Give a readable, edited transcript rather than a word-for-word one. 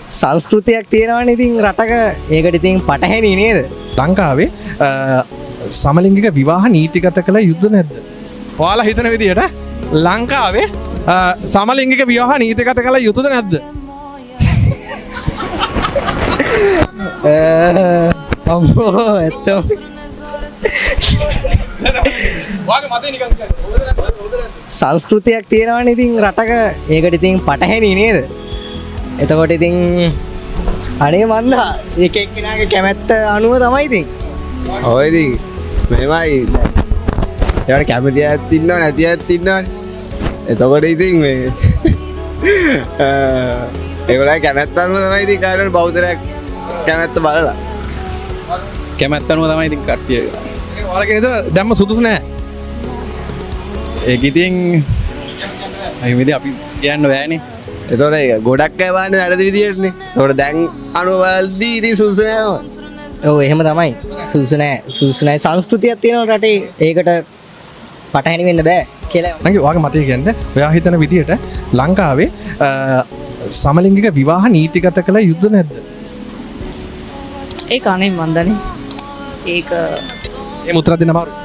සංස්කෘතියක් තියෙනවනේ ඉතින් රටක ඒකට ඉතින් පටහැනි නේද? ලංකාවේ සමලිංගික විවාහ නීතිගත කළ යුද්ධ නැද්ද? ඔයාලා හිතන විදිහට ලංකාවේ සමලිංගික විවාහ නීතිගත කළ යුතුද නැද්ද? අම්මෝ ඇත්තම ඔයාගේ මතේ නිකන් කියන්න. සංස්කෘතියක් තියෙනවනේ ඉතින් රටක ඒකට ඉතින් පටහැනි නේද? එතකොට ඉතින් අනේ මන්දා එක එක්කෙනාගේ කැමැත්ත අනුව තමයි ඉතින්. ඔය ඉතින් මෙහෙමයි. ඒවට කැමති අයත් ඉන්නවා නැති අයත් ඉන්නවනේ. එතකොට ඉතින් මේ ඒගොල්ලෝ කැමැත්ත අනුව තමයි ඉතින් කාරණා බෞද්ධරයක් කැමැත්ත බලලා. කැමැත්ත අනුව තමයි ඉතින් කට්ටිය. ඔයාලා කියන දේ දැම්ම සුදුසු නෑ. ඒක ඉතින් අයිමේදී අපි කියන්න බෑනේ. එතකොට ඒක ගොඩක් අය වහන්නේ වැරදි විදියටනේ. එතකොට දැන් අනුව බලද්දී ඉතින් සුසු නෑම. ඔව් එහෙම තමයි. සුදුසු නෑ සංස්කෘතියක් තියෙනවා රටේ. ඒකට පටහැනි වෙන්න බෑ කියලා. නංගි ඔයාගේ මතය කියන්න. ඔයා හිතන විදිහට ලංකාවේ සමලිංගික විවාහ නීතිගත කළ යුද්ධ නැද්ද? ඒක අනේ මන්දනේ ඒක ඒ මුත්‍රා දෙන්න අමාරුයි.